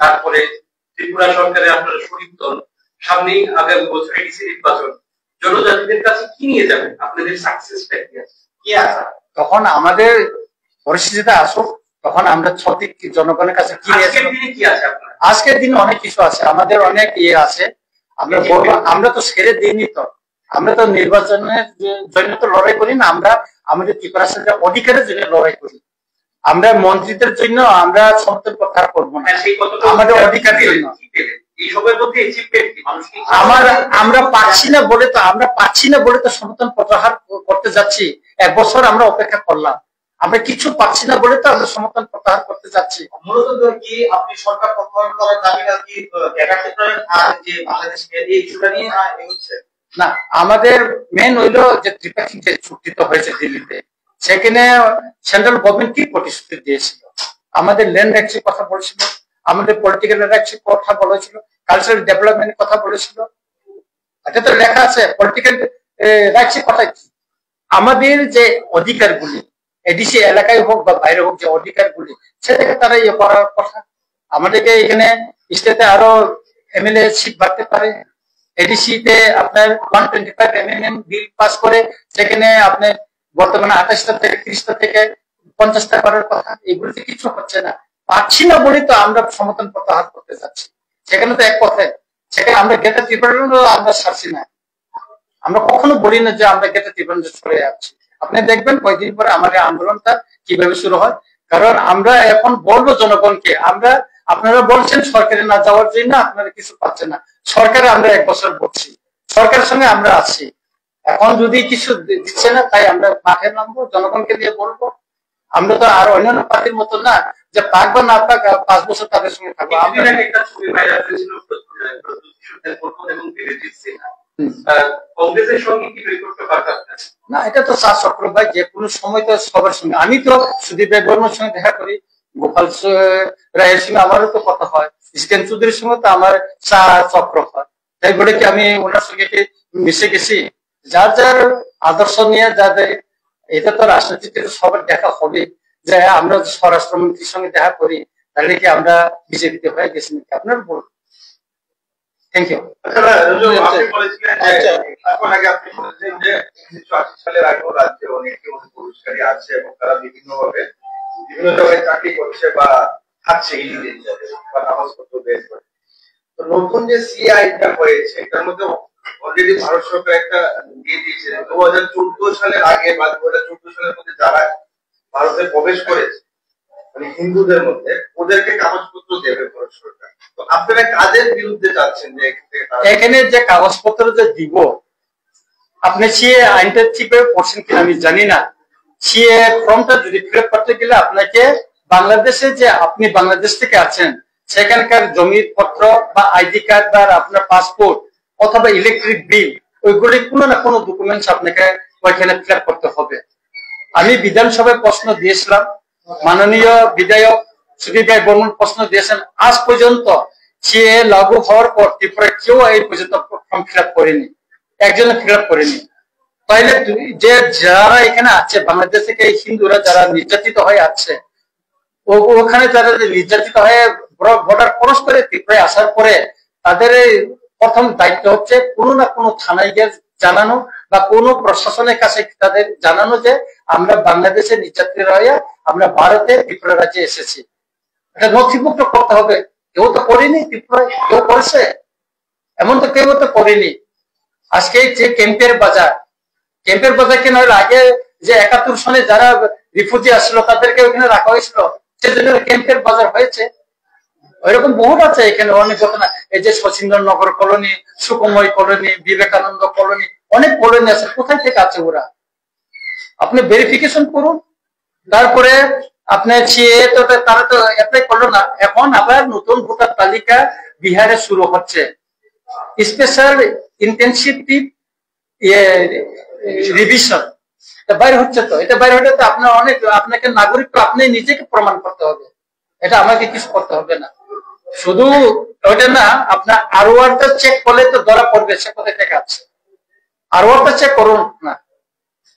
তারপরে ত্রিপুরা সরকারে আপনারা শরিক দল, সামনেই আগামী বছর এডিসি নির্বাচন, জনজাতিদের কাছে কি নিয়ে যাবেন? আপনাদের সাকসেস কি আছে? তখন আমাদের পরিস্থিতিটা আসুক, তখন আমরা সঠিক জনগণের কাছে কি নিয়ে যাবো। কি আছে আপনার? আজকের দিনে অনেক কিছু আছে, আমাদের অনেক আছে। আমরা বলবো, আমরা তো ছেড়ে দিইনি। তো আমরা তো নির্বাচনের জন্য তো লড়াই করি না, আমরা আমাদের ত্রিপুরা অধিকারের জন্য লড়াই করি। আমরা মন্ত্রীদের জন্য আমরা সমর্থন প্রত্যাহার করবো না, আমাদের অধিকারের জন্য। আমরা পাচ্ছি না বলে তো সমর্থন প্রত্যাহার করতে যাচ্ছি। 1 বছর আমরা অপেক্ষা করলাম, আমরা কিছু পাচ্ছি না বলে তো আমরা সমর্থন প্রত্যাহার করতে যাচ্ছি। মূলত কি আপনি সরকার প্রত্যাহার করার দাবিটা কি যে বাংলাদেশকে এই ইস্যুটা নিয়ে এগোচ্ছে? না, আমাদের মেন হইলো যে ত্রিপাক্ষিক যে চুক্তিটা হয়েছে দিল্লিতে, সেখানে সেন্ট্রাল গভর্নমেন্ট কি প্রতিশ্রুতি দিয়েছিল? আমাদের ল্যান্ড রাইটস এর কথা বলেছিল, আমাদের পলিটিক্যাল রাইটস এর কথা বলেছিল, কালচারাল ডেভেলপমেন্টের কথা বলেছিল। এটা তো লেখা আছে পলিটিক্যাল রাইটস এর কথা কি। আমাদের যে অধিকারগুলি এডিসি এলাকায় হোক বা বাইরে হোক, যে অধিকারগুলি সেটাকে তারা ইয়ে করার কথা। আমাদেরকে এখানে স্টেটে আরো এমএলএ সিট বাড়তে পারে। এডিসি তে আপনার 125 এমএনএম বিল পাস করে সেখানে আপনার বর্তমানে 28টা থেকে 30টা থেকে 50টা করার কথা। এগুলোতে কিছু হচ্ছে না, পাচ্ছি না বলে তো আমরা সমর্থন প্রত্যাহার করতে যাচ্ছি। সেখানে তো এক কথায়, সেখানে আমরা গ্রেটার ত্রিপুরা আমরা ছাড়ছি না। আমরা কখনো বলি না যে আমরা গ্রেটার ত্রিপুরা সরে যাচ্ছি। আপনি দেখবেন কয়েকদিন পরে আমাদের আন্দোলনটা কিভাবে শুরু হয়। কারণ আমরা এখন বলবো জনগণকে, আপনারা বলছেন সরকারে না যাওয়ার জন্য, আপনারা কিছু পাচ্ছেন না। সরকারে আমরা 1 বছর বলছি, সরকারের সঙ্গে আমরা আছি। এখন যদি কিছু দিচ্ছে না, তাই আমরা মাঠে নামবো, জনগণকে দিয়ে বলবো। আমরা তো আর অন্যান্য পার্টির মতো না যে পাক বা না পাক 5 বছর তাদের সঙ্গে থাকবো। একটা ছবি ভাইরাল হয়েছিল কংগ্রেসের সঙ্গে কি তৈরি করতে পারতেন না? এটা তো চা চক্র ভাই, যে কোনো সময় তো সবার সঙ্গে, আমি তো সুদীপ রায় বর্মনের সঙ্গে দেখা করি, গোপাল রায়ের সঙ্গে আমারও তো কথা হয়, ইস্কেন চৌধুরীর সঙ্গে তো আমার চা চক্র হয়। তাই বলে কি আমি ওনার সঙ্গে কি মিশে গেছি? যার যার আদর্শ নিয়ে যাদের, এটা তো রাজনীতিতে সবার দেখা হবে। যে আমরা স্বরাষ্ট্রমন্ত্রীর সঙ্গে দেখা করি, তাহলে কি আমরা বিজেপিতে হয়ে গেছি নাকি? আপনার বলুন। Thank you. আপনি বলেছিলেন এখন আগে আপনি বলেছেন যে 1980 সালের আগেও রাজ্যে অনেকে পুরস্কারী আছে এবং তারা বিভিন্ন জায়গায় চাকরি করছে বা থাকছে বা কাগজপত্র বের করে। তো নতুন যে সিআইটা হয়েছে এটার মধ্যে অলরেডি ভারত সরকার একটা দিয়ে দিয়েছে 2014 সালের আগে বা 2014 সালের মধ্যে যারা ভারতে প্রবেশ করেছে মানে হিন্দুদের মধ্যে, ওদেরকে কাগজপত্র দেবে ভারত সরকার। তো আপনারা কাজের বিরুদ্ধে যাচ্ছেন যে এখানে যে কাগজপত্র যে দিব, আপনি সিএ আইনটা ঠিকভাবে পড়ছেন কিনা আমি জানি না। সিএ ফর্মটা যদি ফিল আপ করতে গেলে আপনাকে বাংলাদেশে, যে আপনি বাংলাদেশ থেকে আছেন সেখানকার জমির পত্র বা আইডি কার্ড বা আপনার পাসপোর্ট অথবা ইলেকট্রিক বিল, ওইগুলি কোনো না কোনো ডকুমেন্টস আপনাকে ওইখানে ফিল আপ করতে হবে। আমি বিধানসভায় প্রশ্ন দিয়েছিলাম, মাননীয় বিধায়ক সুদীপ রায় বর্মন প্রশ্ন দিয়েছেন, আজ পর্যন্ত সিএ লাগু হওয়ার পর ত্রিপুরা কেউ এই পর্যন্ত ফর্ম ফিল আপ করেনি, একজন ফিল আপ করেনি। তাইলে যে যারা এখানে আছে বাংলাদেশ থেকে হিন্দুরা যারা নির্যাতিত হয়ে আছে, ওখানে যারা নির্যাতিত হয়ে বর্ডার ক্রস করে ত্রিপুরায় আসার পরে তাদের প্রথম দায়িত্ব হচ্ছে কোনো না কোনো থানায় গিয়ে জানানো বা কোনো প্রশাসনের কাছে তাদের জানানো যে আমরা বাংলাদেশের নির্যাতিত হয়ে আমরা ভারতে ত্রিপুরা রাজ্যে এসেছি। এটা নথিভুক্ত করতে হবে। কেউ তো করেনি ত্রিপুরায়, কেউ করেছে? এমন তো কেউ তো করেনি। আজকে যে ক্যাম্পের বাজার কেন আগে যে 71 সনে যারা রিফিউজি আসলো তাদেরকে ওখানে রাখা হয়েছিল, সেজন্য ক্যাম্পের বাজার হয়েছে। ওইরকম বহুত আছে এখানে অনেক ঘটনা। এই যে Sachindranagar colony, Sukumoy colony, Vivekananda colony, অনেক কলোনি আছে। কোথায় থেকে আছে ওরা? আপনি ভেরিফিকেশন করুন। তারপরে আপনার তারা তো অ্যাপ্লাই করলো না, এখন আবার নতুন ভোটার তালিকা বিহারে শুরু হচ্ছে। স্পেশাল ইন্টেনসিভ রিভিশন বাইরে হচ্ছে। তো এটা বাইরে হলে তো আপনার অনেক, আপনাকে নাগরিক আপনি নিজেকে প্রমাণ করতে হবে, এটা আমাকে কিছু করতে হবে না। শুধু ওইটা না, আপনার আরওয়ারটা চেক করলে তো ধরা পড়বে সে কোথায় থেকে আছে। আরওয়ারটা চেক করুন না।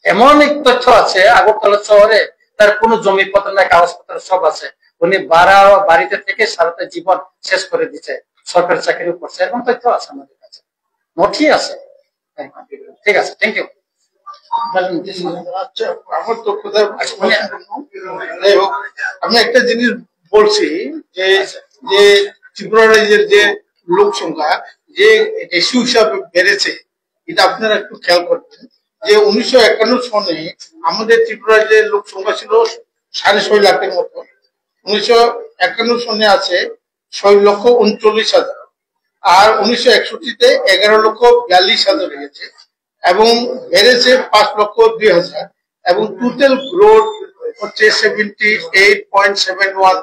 এমন এক তথ্য আছে আগরতলা শহরে তার কোনো জমিপত্র না, কাগজপত্র সব আছে, উনি বাড়িতে থেকে সারাটা জীবন শেষ করে দিচ্ছে, সরকারি চাকরি করছে, এরকম তথ্য আছে আমাদের কাছে, নথি আছে। ঠিক আছে, থ্যাংক ইউ। আচ্ছা, আমার তো কোথায় আমি একটা জিনিস বলছি যে যে ত্রিপুরা রাজ্যের যে লোক সংখ্যা যে রেশিও হিসাবে বেড়েছে, এটা আপনারা একটু খেয়াল করবেন যে 1951 সনে আমাদের ত্রিপুরা রাজ্যের লোক সংখ্যা ছিল 6.5 লাখের মতো। 1951 সনে আছে 6,39,000, আর 1961-তে 11,42,000 হয়েছে এবং বেড়েছে 5,02,000 এবং টোটাল গ্রোথ হচ্ছে 78.71।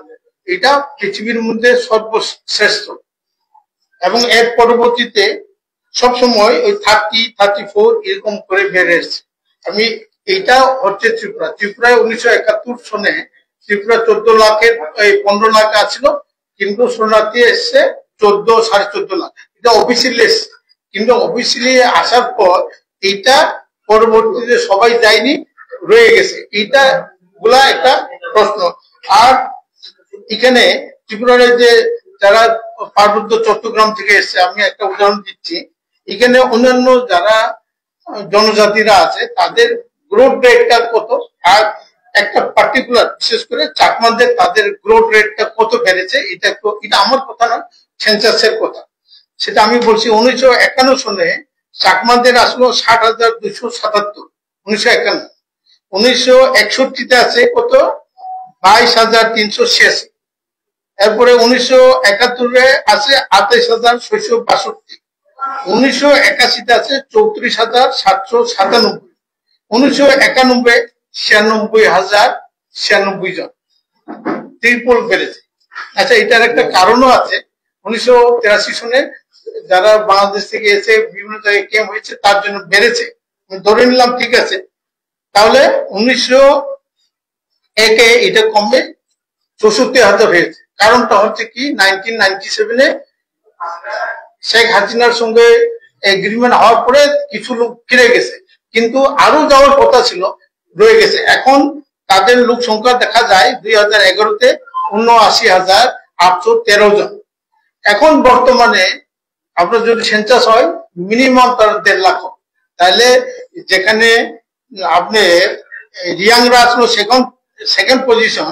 এটা পৃথিবীর মধ্যে সর্বশ্রেষ্ঠ এবং এর পরবর্তীতে সবসময় ওই 30-34 এরকম করে বেড়ে এসছে। আমি এইটা হচ্ছে ত্রিপুরায় 1971 সনে ত্রিপুরা 14 লাখের 15 লাখ আছিল, কিন্তু শরণার্থী এসছে 14-14.5 লাখ। এটা অফিসিয়ালি এসছে, কিন্তু অফিসিয়ালি আসার পর এইটা পরবর্তীতে সবাই যায়নি, রয়ে গেছে। এইটা গুলা একটা প্রশ্ন। আর এখানে ত্রিপুরার যে যারা পার্বত্য চট্টগ্রাম থেকে এসছে, আমি একটা উদাহরণ দিচ্ছি, এখানে অন্যান্য যারা জনজাতিরা আছে তাদের গ্রোথ রেটটা কত, আর একটা পার্টিকুলার বিশেষ করে চাকমাদের তাদের গ্রোথ রেটটা কত বেড়েছে, এটা আমার কথা না, সেন্সাসের কথা। সেটা আমি বলছি 1951 সনে চাকমাদের আসলো 60,277, 1951। 1961-তে আছে কত, 22,386। এরপরে 1971-এ আছে 28,662। 1981-তে আছে 34,797। 1991 96,096 জন, ট্রিপল বেড়েছে। আচ্ছা, এটার একটা কারণও আছে। 1983 সনে যারা বাংলাদেশ থেকে এসে বিভিন্ন জায়গায় ক্যাম্প হয়েছে তার জন্য বেড়েছে, ধরে নিলাম ঠিক আছে, তাহলে 1901-এ এটা কমবে 64,000 হয়েছে। কারণটা হচ্ছে কি 1997-এ শেখ হাসিনার সঙ্গে এগ্রিমেন্ট হওয়ার পরে কিছু লোক ফিরে গেছে, কিন্তু আরো যাওয়ার কথা ছিল, রয়ে গেছে। এখন তাদের লোক সংখ্যা দেখা যায় 2011-তে 79,813 জন। এখন বর্তমানে আপনার যদি সেন্সাস হয় মিনিমাম তার 1.5 লাখ, তাহলে যেখানে আপনি রিয়াংরা আসলো সেকেন্ড পজিশন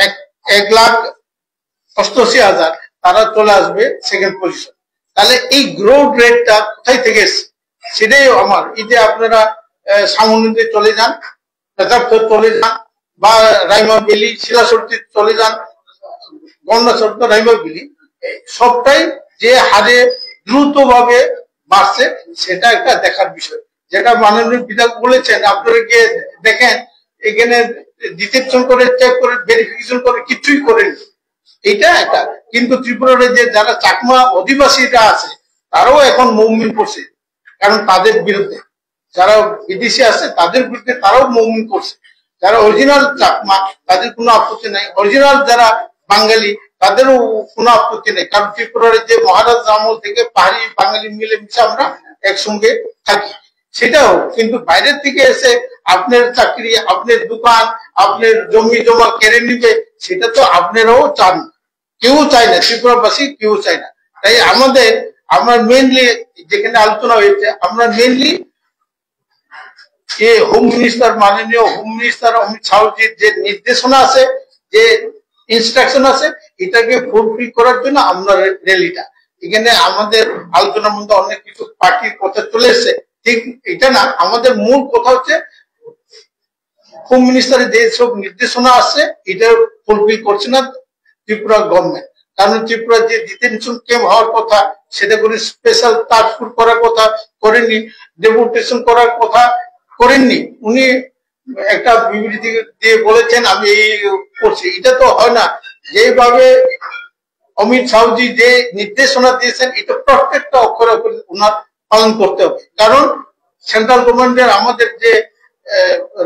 1,88,000, তারা চলে আসবে সেকেন্ড পজিশন। তাহলে এই গ্রোথ রেটটা কোথায় থেকে এসছে সেটাই আমার, এই যে আপনারা সামনে চলে যান, প্রতাপগড় চলে যান, বা রাইমাবেলি শিলাসর্তি চলে যান, গন্ডাসর্ত রাইমাবেলি, সবটাই যে হারে দ্রুত ভাবে বাড়ছে সেটা একটা দেখার বিষয়। যেটা মাননীয় বিধায়ক বলেছেন, আপনারা গিয়ে দেখেন এখানে ডিটেকশন করে, চেক করে, ভেরিফিকেশন করে কিছুই করেনি, এটা একটা। কিন্তু ত্রিপুরার যে যারা চাকমা অধিবাসীরা আছে তারাও এখন মুভমেন্ট করছে, কারণ তাদের বিরুদ্ধে যারা বিদেশি আছে তাদের বিরুদ্ধে তারাও মুভমেন্ট করছে। যারা অরিজিনাল চাকমা তাদের কোনো আপত্তি নাই, অরিজিনাল যারা বাঙালি তাদেরও কোনো আপত্তি নেই, কারণ ত্রিপুরার যে মহারাজ আমল থেকে পাহাড়ি বাঙালি মিলেমিশে আমরা একসঙ্গে থাকি, সেটাও। কিন্তু বাইরের থেকে এসে আপনার চাকরি, আপনার দোকান, আপনার জমি জমা কেড়ে নিবে, সেটা তো আপনারাও চান, কেউ চায় না, ত্রিপুরাবাসী কেউ চায় না। তাই আমরা মেনলি যেখানে আলোচনা হয়েছে, আমরা মেনলি হোম মিনিস্টার, মাননীয় হোম মিনিস্টার অমিত শাহজির যে নির্দেশনা আছে, যে ইনস্ট্রাকশন আছে, এটাকে ফুলফিল করার জন্য আমরা র্যালিটা এখানে আমাদের আলোচনার মধ্যে অনেক কিছু পার্টির কথা চলে এসছে, ঠিক এটা না। আমাদের মূল কথা হচ্ছে হোম মিনিস্টারের যে সব নির্দেশনা আছে এটা ফুলফিল করছে না ত্রিপুরা গভর্নমেন্ট। কারণ ত্রিপুরা যে ডিটেনশন ক্যাম্প হওয়ার কথা সেটা করে, স্পেশাল টাস্ক ফোর্স করার কথা করেননি, ডেপুটেশন করার কথা করেননি। উনি একটা বিবৃতি দিয়ে বলেছেন আমি এই করছি, এটা তো হয় না। যেভাবে অমিত শাহজি যে নির্দেশনা দিয়েছেন এটা প্রত্যেকটা অক্ষরে অক্ষরে ওনার পালন করতে হবে, কারণ সেন্ট্রাল গভর্নমেন্টের আমাদের যে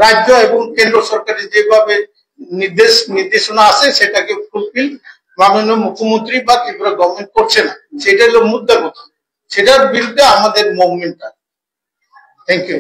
রাজ্য এবং কেন্দ্র সরকারের যেভাবে নির্দেশনা আছে সেটাকে ফুলফিল মাননীয় মুখ্যমন্ত্রী বা ত্রিপুরা গভর্নমেন্ট করছে না, সেটা হলো মুদ্রা কথা। সেটার বিরুদ্ধে আমাদের মুভমেন্টটা। Thank you.